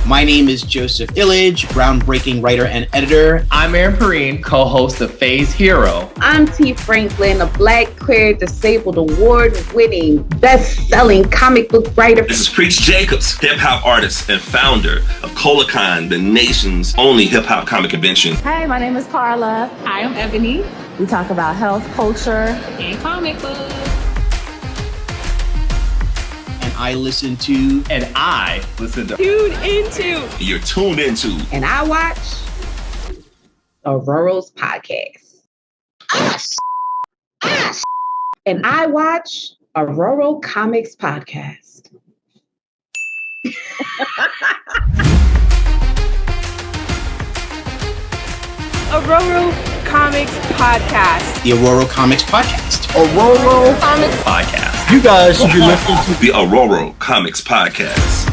My name is Joseph Illidge, groundbreaking writer and editor. I'm Aaron Perrine, co-host of Phase Hero. I'm T. Franklin, a Black, queer, disabled, award-winning, best-selling comic book writer. This is Preach Jacobs, hip-hop artist and founder of Colacon, the nation's only hip-hop comic convention. Hi, my name is Carla. Hi, I'm Ebony. We talk about health, culture, and comic books. I listen to. And I listen to. Tune into. You're tuned into. And I watch Ororo's podcast. And I watch OroroComicsPodcast. OroroComicsPodcast. The OroroComicsPodcast. OroroComicsPodcast. You guys should be listening to the OroroComicsPodcast.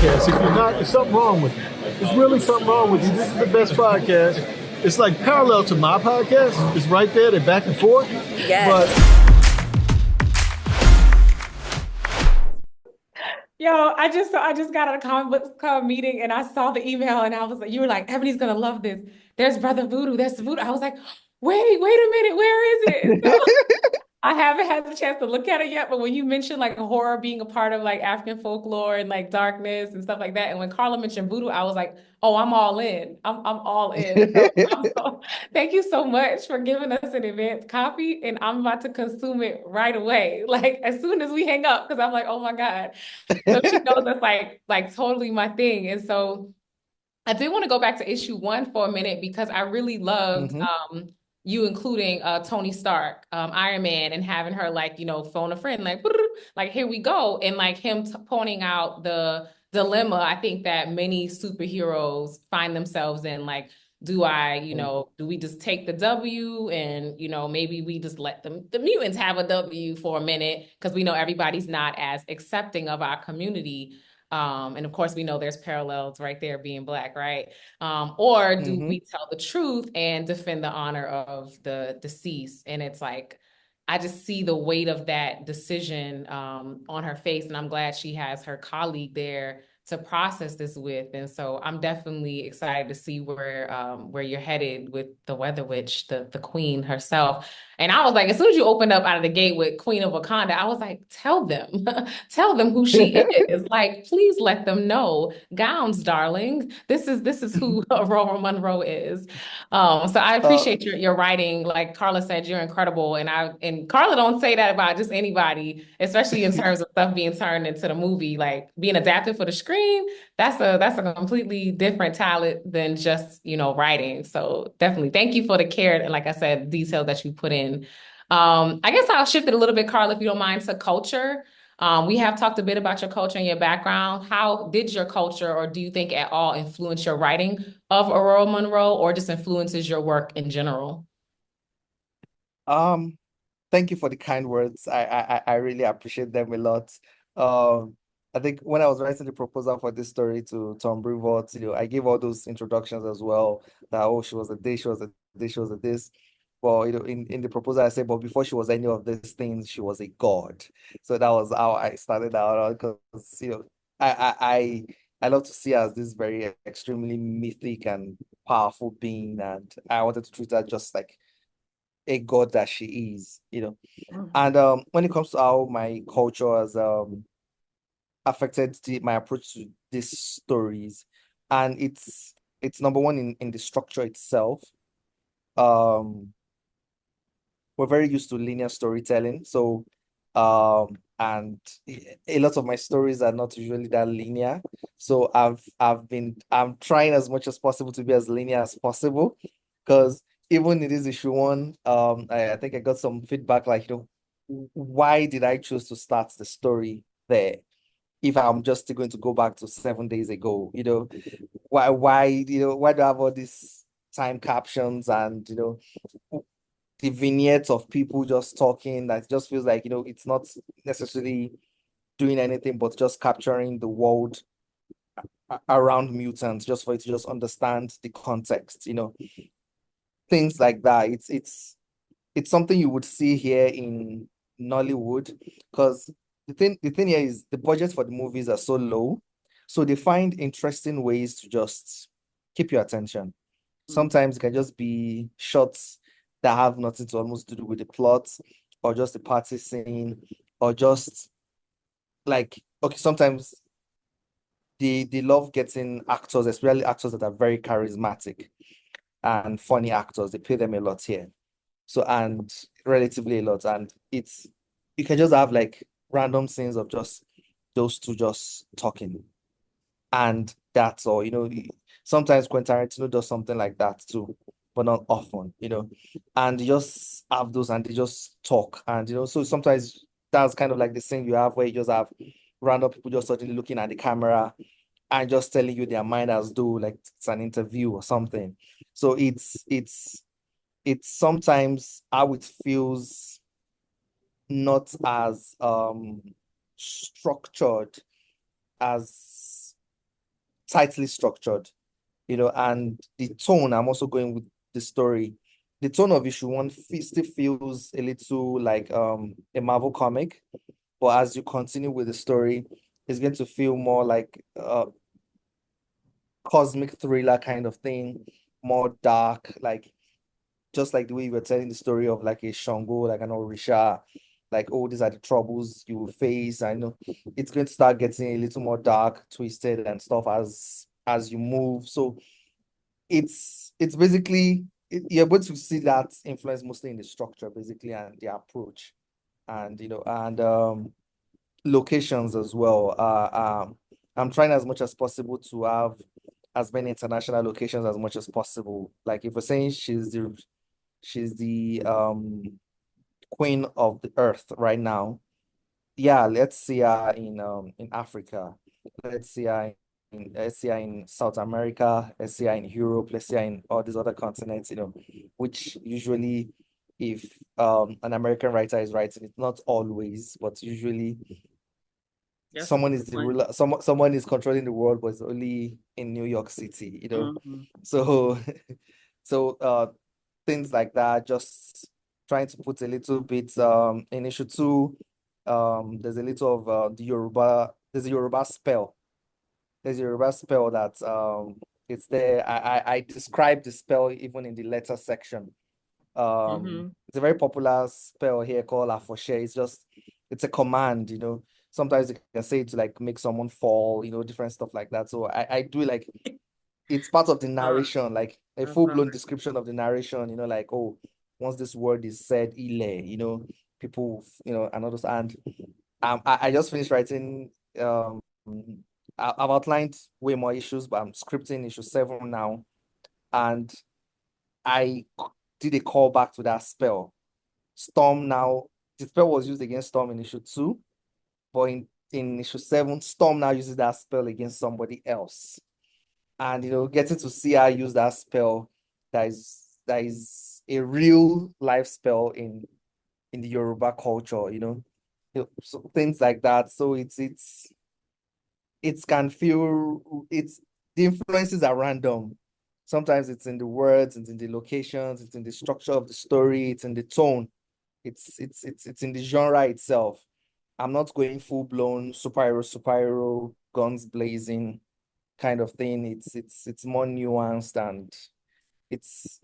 Yes, if you're not, there's something wrong with you. There's really something wrong with you. This is the best podcast. It's like parallel to my podcast. It's right there. They're back and forth. Yes. But Yo, I just got out of comic book club meeting and I saw the email and I was like, you were like, Ebony's gonna love this. There's Brother Voodoo. There's Voodoo. I was like, wait a minute, where is it? So, I haven't had the chance to look at it yet, but when you mentioned like horror being a part of like African folklore and like darkness and stuff like that, and when Carla mentioned voodoo, I was like, oh, I'm all in. I'm all in. Thank you so much for giving us an advance copy, and I'm about to consume it right away, like as soon as we hang up, because I'm like, oh my God. So she knows that's like totally my thing, and so I did want to go back to issue 1 for a minute because I really loved you including Tony Stark, Iron Man, and having her like, phone a friend, like here we go. And like him pointing out the dilemma, I think that many superheroes find themselves in, like, do we just take the W and, maybe we just let the mutants have a W for a minute because we know everybody's not as accepting of our community. And of course, we know there's parallels right there being Black, right? Or do we tell the truth and defend the honor of the deceased? And it's like, I just see the weight of that decision on her face. And I'm glad she has her colleague there to process this with. And so I'm definitely excited to see where you're headed with the Weather Witch, the queen herself. And I was like, as soon as you opened up out of the gate with Queen of Wakanda, I was like, tell them who she is. Like, please let them know. Gowns, darling. This is who Aurora Monroe is. So I appreciate your writing. Like Carla said, you're incredible. And Carla don't say that about just anybody, especially in terms of stuff being turned into the movie, like being adapted for the screen. That's a completely different talent than just, writing. So definitely thank you for the care and, like I said, detail that you put in. I guess I'll shift it a little bit, Carla, if you don't mind, to culture. We have talked a bit about your culture and your background. How did your culture, or do you think at all, influence your writing of Aurora Monroe, or just influences your work in general? Thank you for the kind words. I really appreciate them a lot. I think when I was writing the proposal for this story to Tom Brevoort, I gave all those introductions as well. That she was a this, she was a this, she was a this. Well, in the proposal I said, but before she was any of these things, she was a god. So that was how I started out, because I love to see her as this very extremely mythic and powerful being, and I wanted to treat her just like a god that she is, And when it comes to how my culture has affected my approach to these stories, and it's number one in the structure itself. We're very used to linear storytelling, so and a lot of my stories are not usually that linear. So I'm trying as much as possible to be as linear as possible, because even in this issue 1, I think I got some feedback like, why did I choose to start the story there if I'm just going to go back to 7 days ago? Why do I have all these time captions and the vignettes of people just talking that just feels like, it's not necessarily doing anything but just capturing the world around mutants, just for it to just understand the context, things like that. It's something you would see here in Nollywood, because the thing here is the budget for the movies are so low, so they find interesting ways to just keep your attention. Sometimes it can just be shots that have nothing to almost do with the plot, or just the party scene, or just like, okay, sometimes they love getting actors, especially actors that are very charismatic and funny actors. They pay them a lot here. So, and relatively a lot. And you can just have like random scenes of just those two just talking. And that's all, sometimes Quentin Tarantino does something like that too, but not often, and you just have those and they just talk. And, so sometimes that's kind of like the scene you have where you just have random people just suddenly looking at the camera and just telling you their mind as though like it's an interview or something. So it's sometimes how it feels not as structured, as tightly structured, and the tone, I'm also going with the story. The tone of issue one still feels a little like a Marvel comic, but as you continue with the story, it's going to feel more like cosmic thriller kind of thing, more dark, like just like the way you were telling the story of like a Shango, like an Orisha, like, oh, these are the troubles you will face. I know it's going to start getting a little more dark, twisted, and stuff as you move. So it's basically you're able to see that influence mostly in the structure, basically, and the approach, and locations as well. I'm trying as much as possible to have as many international locations as much as possible. Like if we're saying she's the queen of the earth right now, yeah, let's see her in Africa. Let's see her in South America, let's see her in Europe, let's see her in all these other continents, which usually if an American writer is writing, it's not always, but usually someone is the ruler, someone is controlling the world, but it's only in New York City. So so things like that, just trying to put a little bit in issue two. There's a little of there's a Yoruba spell. There's a Yoruba spell that it's there. I described the spell even in the letter section. It's a very popular spell here called Afoshe. It's a command, Sometimes you can say it to like make someone fall, different stuff like that. So I do like it's part of the narration, like a full-blown description of the narration, like, oh, once this word is said, ile, people, and others. And I just finished writing. I've outlined way more issues, but I'm scripting issue 7 now, and I did a callback to that spell. Storm now, the spell was used against Storm in issue 2, but in issue 7, Storm now uses that spell against somebody else. And getting to see her use that spell, that is a real life spell in the Yoruba culture, so things like that. So it can feel the influences are random. Sometimes it's in the words, it's in the locations, it's in the structure of the story, it's in the tone, it's in the genre itself. I'm not going full-blown superhero, guns blazing kind of thing. It's more nuanced, and it's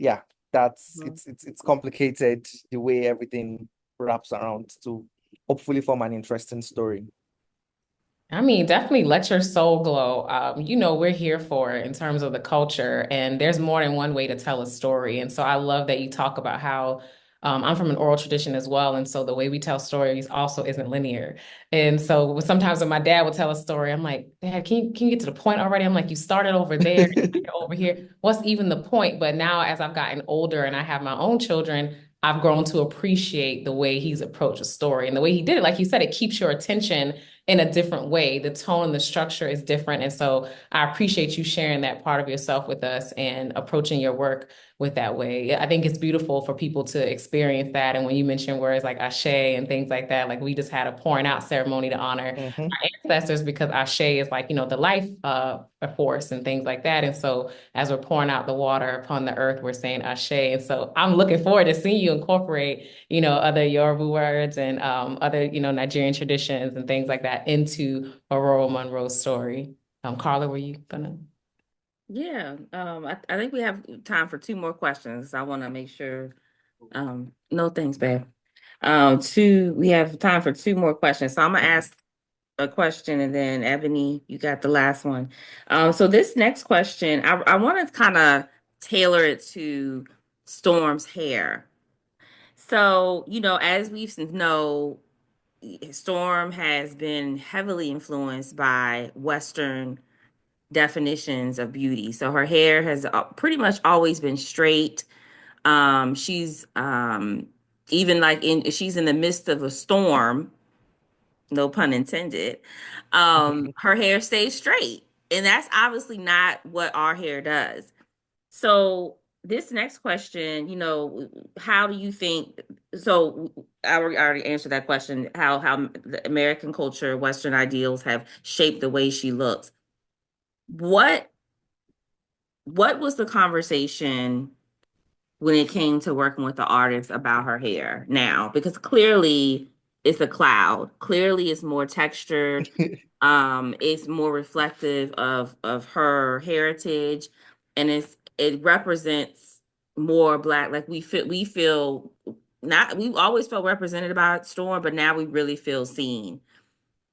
complicated the way everything wraps around to hopefully form an interesting story. I mean, definitely let your soul glow. We're here for it in terms of the culture, and there's more than one way to tell a story. And so I love that you talk about how I'm from an oral tradition as well. And so the way we tell stories also isn't linear. And so sometimes when my dad would tell a story, I'm like, Dad, can you get to the point already? I'm like, you started over there, you're over here. What's even the point? But now as I've gotten older and I have my own children, I've grown to appreciate the way he's approached a story and the way he did it. Like you said, it keeps your attention in a different way. The tone, the structure is different. And so I appreciate you sharing that part of yourself with us and approaching your work with that way. I think it's beautiful for people to experience that. And when you mention words like ashe and things like that, like we just had a pouring out ceremony to honor Mhm. our ancestors, because ashe is like, the life force and things like that. And so as we're pouring out the water upon the earth, we're saying ashe. And so I'm looking forward to seeing you incorporate, other Yoruba words and other, Nigerian traditions and things like that into Aurora Monroe's story. Carla, were you gonna? Yeah, I think we have time for two more questions. I want to make sure. No, thanks, babe. We have time for two more questions. So I'm gonna ask a question, and then Ebony, you got the last one. So this next question, I want to kind of tailor it to Storm's hair. So, as we know, Storm has been heavily influenced by Western definitions of beauty. So her hair has pretty much always been straight. She's even like she's in the midst of a storm, no pun intended. Her hair stays straight. And that's obviously not what our hair does. So this next question, how do you think, so I already answered that question, how the American culture, Western ideals have shaped the way she looks. What was the conversation when it came to working with the artist about her hair now? Because clearly it's a cloud. Clearly it's more textured. It's more reflective of her heritage, and it represents more Black. Like we feel not, we always felt represented by Storm, but now we really feel seen.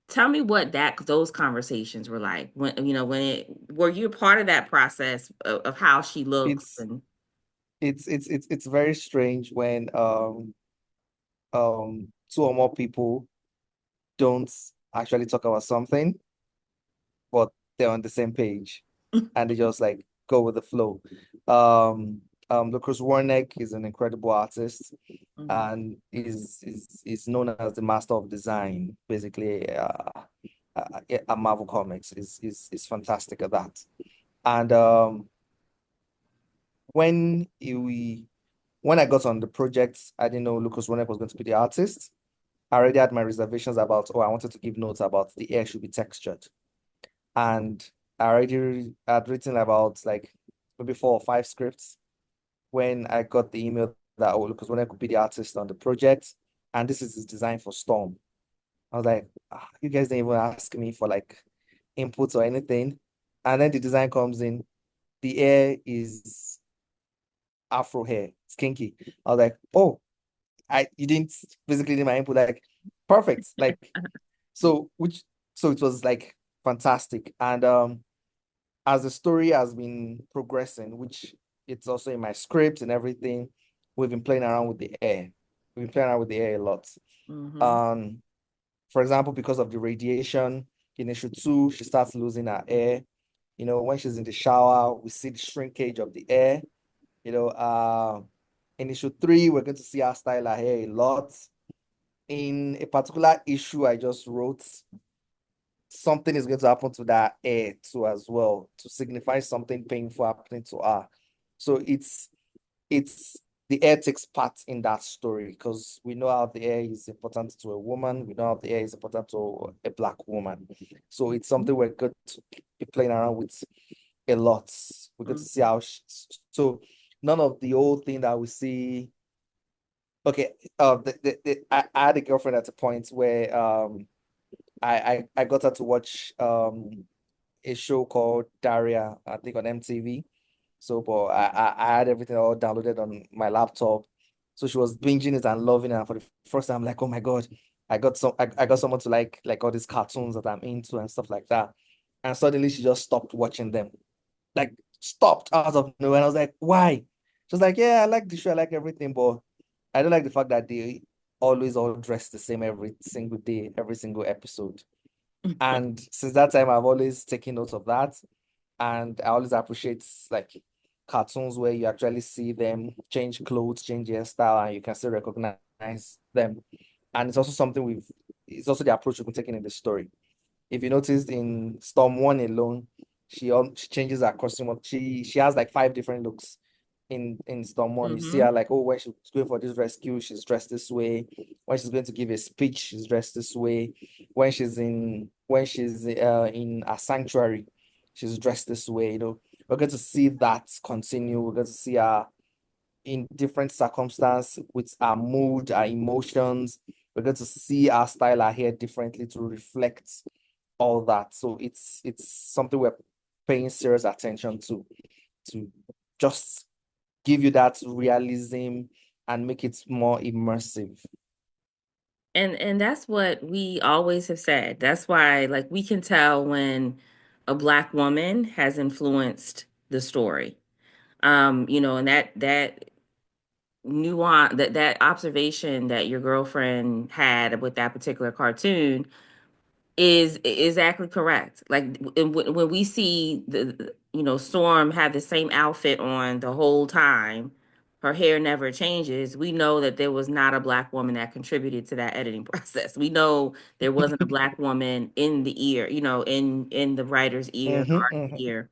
Tell me what those conversations were like when were you a part of that process of how she looks It's and it's very strange when two or more people don't actually talk about something, but they're on the same page and they just like go with the flow. Lucas Warneck is an incredible artist and is known as the master of design, basically. At Marvel Comics is fantastic at that. And when when I got on the project, I didn't know Lucas Warneck was going to be the artist. I already had my reservations about, I wanted to give notes about the hair should be textured. And I already had written about like maybe 4 or 5 scripts when I got the email that, Lucas Warneck could be the artist on the project. And this is his design for Storm. I was like, you guys didn't even ask me for like inputs or anything. And then the design comes in. The hair is afro hair. It's kinky. I was like, oh, you didn't basically need my input. Like, perfect. Like, so it was like fantastic. And as the story has been progressing, which it's also in my script and everything, we've been playing around with the hair. We've been playing around with the hair a lot. For example, because of the radiation, in issue 2, she starts losing her hair. When she's in the shower, we see the shrinkage of the hair. In issue 3, we're going to see her style her hair a lot. In a particular issue I just wrote, something is going to happen to that hair too as well, to signify something painful happening to her. So it's the hair takes part in that story because we know how the hair is important to a woman. We know how the hair is important to a Black woman. So it's something we're going to be playing around with a lot. We're going to see how so none of the old thing that we see. Okay, I had a girlfriend at a point where I got her to watch a show called Daria, I think on MTV. So, but I had everything all downloaded on my laptop. So she was binging it and loving it. And for the first time, I'm like, oh my God, I got someone to like all these cartoons that I'm into and stuff like that. And suddenly she just stopped watching them. Like stopped out of nowhere. And I was like, why? She was like, yeah, I like the show, I like everything, but I don't like the fact that they always all dress the same every single day, every single episode. And since that time, I've always taken note of that. And I always appreciate like cartoons where you actually see them change clothes, change hairstyle, and you can still recognize them. And it's also something it's also the approach we've taken in the story. If you noticed in Storm 1 alone, she changes her costume. She has like 5 different looks. in Storm 1. You see Mhm. her like, oh, when she's going for this rescue, she's dressed this way. When she's going to give a speech, she's dressed this way. When she's in a sanctuary, she's dressed this way. You know, we're going to see that continue. We're going to see her in different circumstances with our mood, our emotions. We're going to see our style, our hair differently to reflect all that. So it's something we're paying serious attention to just give you that realism and make it more immersive. And that's what we always have said. That's why, like, we can tell when a Black woman has influenced the story. You know, and that nuance, that observation that your girlfriend had with that particular cartoon is exactly correct. Like, when we see you know, Storm have the same outfit on the whole time, her hair never changes, we know that there was not a Black woman that contributed to that editing process. We know there wasn't a Black woman in the ear, you know, in the writer's ear, the artist's ear.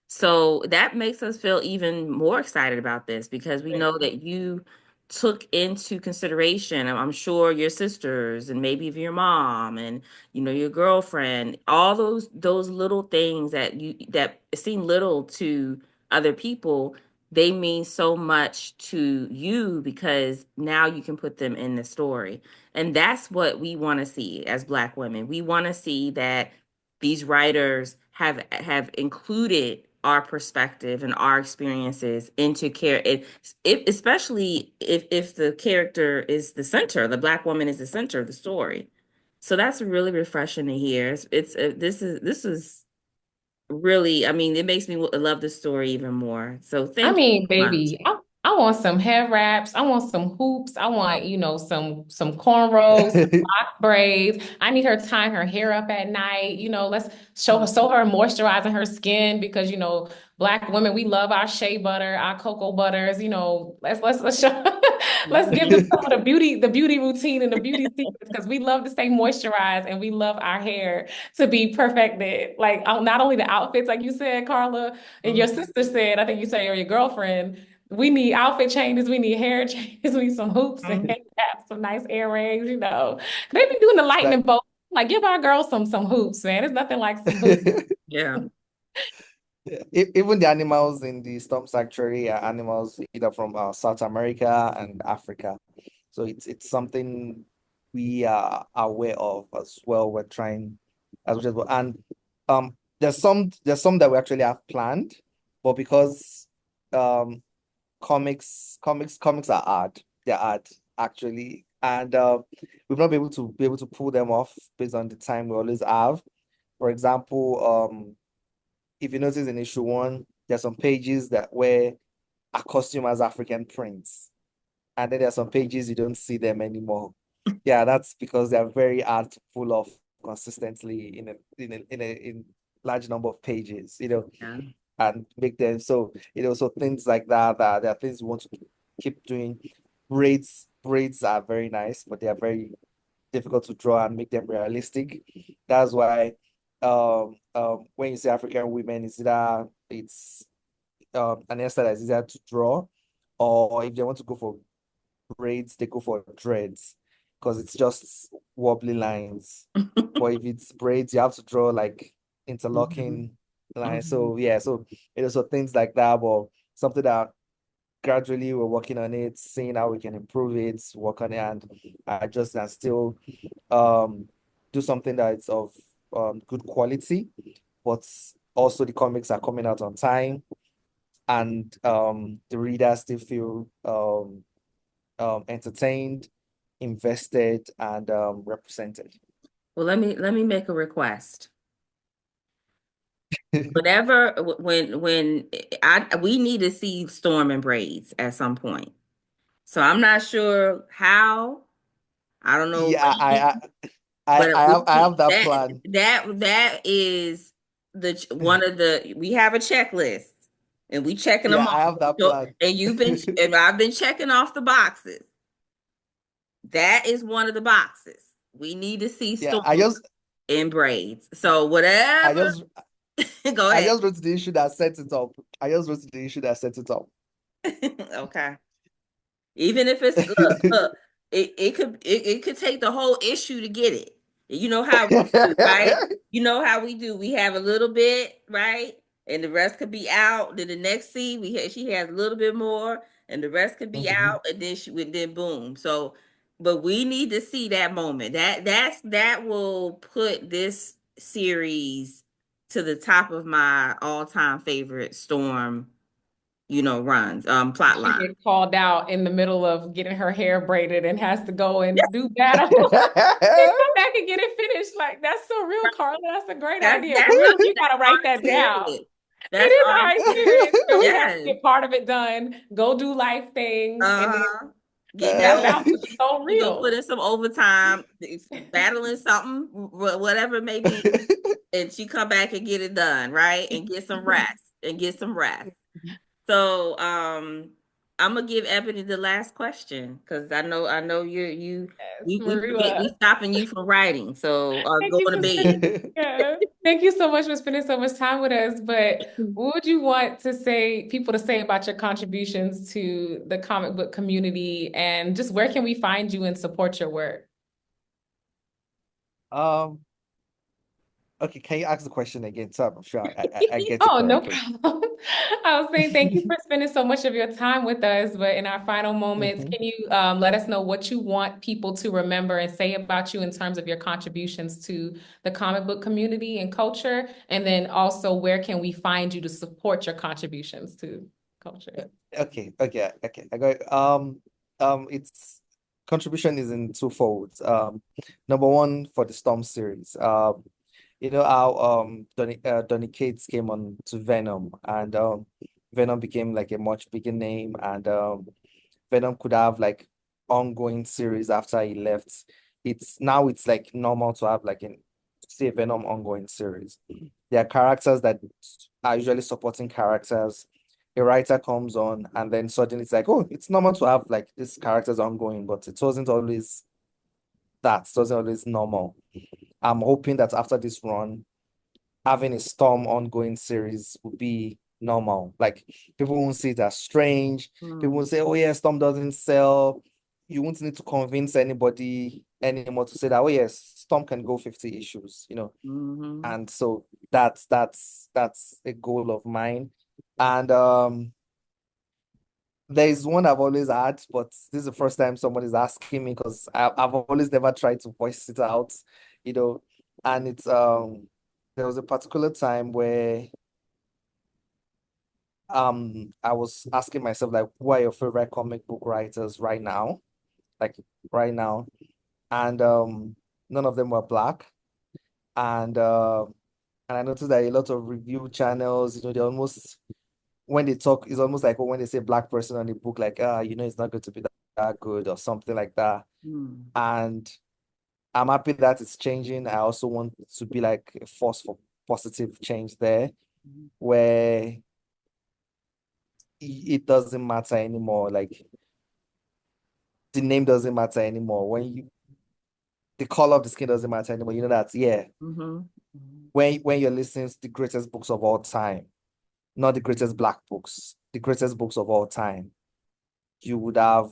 So that makes us feel even more excited about this because we know that you took into consideration, I'm sure, your sisters and maybe even your mom and, you know, your girlfriend, all those little things that seem little to other people, they mean so much to you because now you can put them in the story. And that's what we want to see as Black women. We want to see that these writers have included our perspective and our experiences into especially if the character is the center, the Black woman is the center of the story. So that's really refreshing to hear. This is really, I mean, it makes me love the story even more. So I thank you mean, so much. baby, I want some hair wraps. I want some hoops. I want, you know, some cornrows, some lock braids. I need her tying her hair up at night. You know, let's show her moisturizing her skin because, you know, Black women, we love our shea butter, our cocoa butters. You know, let's show let's give them some of the beauty routine and the beauty secrets because we love to stay moisturized and we love our hair to be perfected. Like not only the outfits, like you said, Carla, and your sister said, I think you said, or your girlfriend, we need outfit changes, we need hair changes, we need some hoops and hair wraps, some nice earrings, you know. They be doing the lightning Like, bolt. Like, give our girls some hoops, man. There's nothing like some hoops. Yeah. even the animals in the Storm Sanctuary are animals either from South America and Africa. So it's something we are aware of as well. We're trying as much as well. And there's some that we actually have planned, but because comics are hard. They're hard actually. And we've not been able to pull them off based on the time we always have. For example, if you notice in issue 1, there's some pages where a costume has African prints, and then there's some pages you don't see them anymore. Yeah, that's because they're very hard to pull off consistently in large number of pages, you know, Yeah. and make them so, you know, so things like that there are things we want to keep doing. Braids are very nice, but they are very difficult to draw and make them realistic. That's why when you say African women, it's either it's an hairstyle that's easier to draw, or if they want to go for braids, they go for dreads because it's just wobbly lines. But if it's braids, you have to draw like interlocking lines. So yeah, so it is so things like that, but something that gradually we're working on it, seeing how we can improve it, work on it, and adjust and still do something that is of good quality, but also the comics are coming out on time, and the readers still feel entertained, invested, and represented. Well, let me make a request. Whenever when we need to see Storm and braids at some point. So I'm not sure how. I don't know Yeah, when, but I have that plan. that is one of the, we have a checklist and we checking them Yeah, I off. have that So, plan. and I've been checking off the boxes. That is one of the boxes. We need to see Yeah, Storm in braids. So I whatever. just Go I ahead. just wrote the issue that sets it up. I just wrote the issue that sets it up. Okay. Even if it's look, it could take the whole issue to get it. You know how we do, right? You know how we do. We have a little bit, right? And the rest could be out. Then the next scene, she has a little bit more, and the rest could be Mhm. out, and then boom. So, but we need to see that moment. That will put this series to the top of my all-time favorite Storm, runs, plot She line. gets called out in the middle of getting her hair braided and has to go and do battle. And come back and get it finished. Like, that's so real, Carla. That's a great idea. That's Really, you gotta our write that down. period. It That's is our our experience. So we have to yes. get part of it done, go do life things, and then Get that that balance over. is so You go put real. in some overtime, battling something, whatever it may be, and she come back and get it done, right? And get some rest. So I'm gonna give Ebony the last question because I know Yes, we Murewa. stopping you from writing, so Thank you going to for bed. yeah. Thank you so much for spending so much time with us. But what would you want people to say about your contributions to the comic book community, and just where can we find you and support your work? Um, okay, can you ask the question again? So I'm sure I get it Oh, no correctly. problem. I was saying thank you for spending so much of your time with us. But in our final moments, Mhm. can you let us know what you want people to remember and say about you in terms of your contributions to the comic book community and culture? And then also, where can we find you to support your contributions to culture? Okay. I got it. Its contribution is in twofold. Number one for the Storm series. You know how Donny Cates came on to Venom, and Venom became like a much bigger name, and Venom could have like ongoing series after he left. It's like normal to have like say Venom ongoing series. There are characters that are usually supporting characters. A writer comes on and then suddenly it's like, oh, it's normal to have like these characters ongoing, but it wasn't always that. It wasn't always normal. I'm hoping that after this run, having a Storm ongoing series would be normal. Like people won't see it as strange. People won't say, oh yeah, Storm doesn't sell. You won't need to convince anybody anymore to say that, oh yes, Storm can go 50 issues, And so that's a goal of mine. And there is one I've always had, but this is the first time someone is asking me because I've always never tried to voice it out, you know. And it's there was a particular time where I was asking myself like, who are your favorite comic book writers right now? Like right now. And none of them were black. And I noticed that a lot of review channels, they almost when they talk, it's almost like when they say black person on the book, like it's not going to be that good or something like that. And I'm happy that it's changing. I also want to be like a force for positive change there, where it doesn't matter anymore. Like the name doesn't matter anymore. The color of the skin doesn't matter anymore. You know that, yeah. When you're listening to the greatest books of all time, not the greatest black books, the greatest books of all time, you would have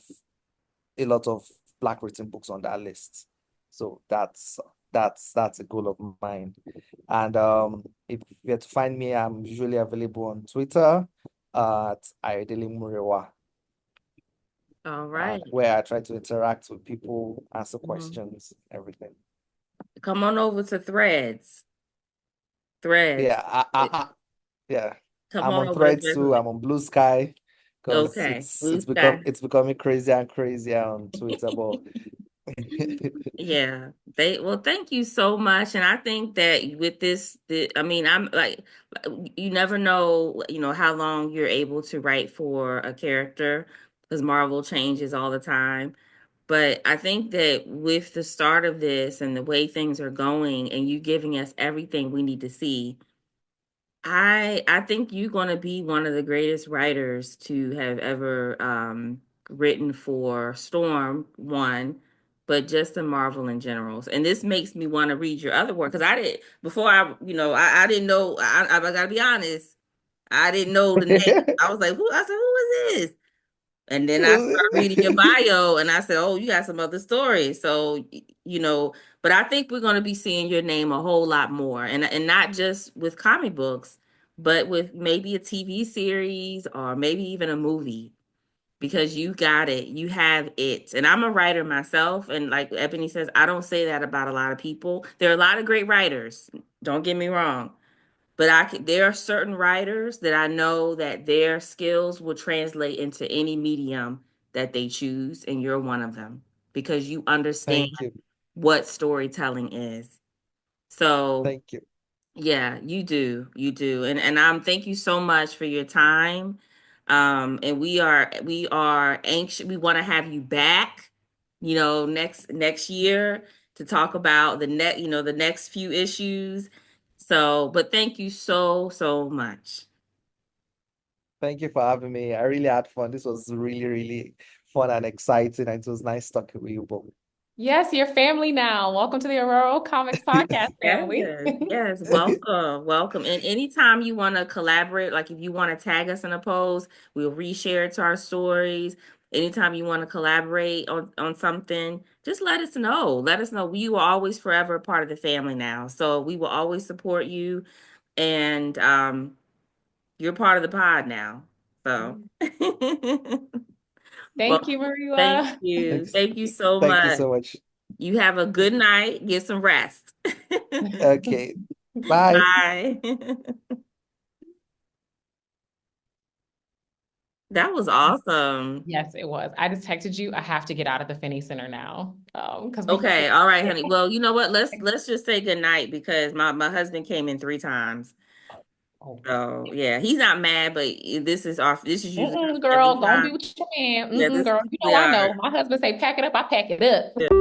a lot of black written books on that list. So that's a goal of mine. And if you have to find me, I'm usually available on Twitter at Ayodele Murewa, All right. where I try to interact with people, answer questions, everything. Come on over to Threads. Threads. Yeah, Come I'm on on over to Threads too. Threads. I'm on Blue Sky because Okay. Blue Sky. it's becoming crazier and crazier on Twitter. But Yeah. Thank you so much. And I think that with I mean, I'm like, you never know, how long you're able to write for a character because Marvel changes all the time. But I think that with the start of this and the way things are going and you giving us everything we need to see, I think you're going to be one of the greatest writers to have ever written for Storm one, but just in Marvel in general. And this makes me want to read your other work because I did before I didn't know. I gotta be honest, I didn't know the name. I was like, who? I said, who is this? And then I started reading your bio and I said, oh, you got some other stories. So, but I think we're going to be seeing your name a whole lot more. And not just with comic books, but with maybe a TV series or maybe even a movie, because you got it. You have it. And I'm a writer myself. And like Ebony says, I don't say that about a lot of people. There are a lot of great writers. Don't get me wrong. But there are certain writers that I know that their skills will translate into any medium that they choose, and you're one of them because you understand Thank you. what storytelling is. So Thank you. yeah, you do. You do. And thank you so much for your time. And we are anxious. We want to have you back, next year to talk about the next few issues. So, but thank you so, so much. Thank you for having me. I really had fun. This was really, really fun and exciting, and it was nice talking with you both. Yes, you're family now. Welcome to the Ororo Comics Podcast family. Yes, welcome. And anytime you want to collaborate, like if you want to tag us in a post, we'll reshare it to our stories. Anytime you want to collaborate on something, just let us know. Let us know. We will always forever a part of the family now. So we will always support you. And you're part of the pod now. So Thank you, thank Murewa. you. Thanks. Thank you so Thank you much. so much. You have a good night. Get some rest. Okay. Bye. Bye. That was awesome. Yes, it was. I just texted you. I have to get out of the Finney Center now. Because Okay, all right, honey. Well, you know what? Let's just say good night because my husband came in 3 times. So yeah, he's not mad, but this is usually girl, every don't be time. with your man. Yeah, this Girl, is you know usually I know. My husband say pack it up, I pack it up.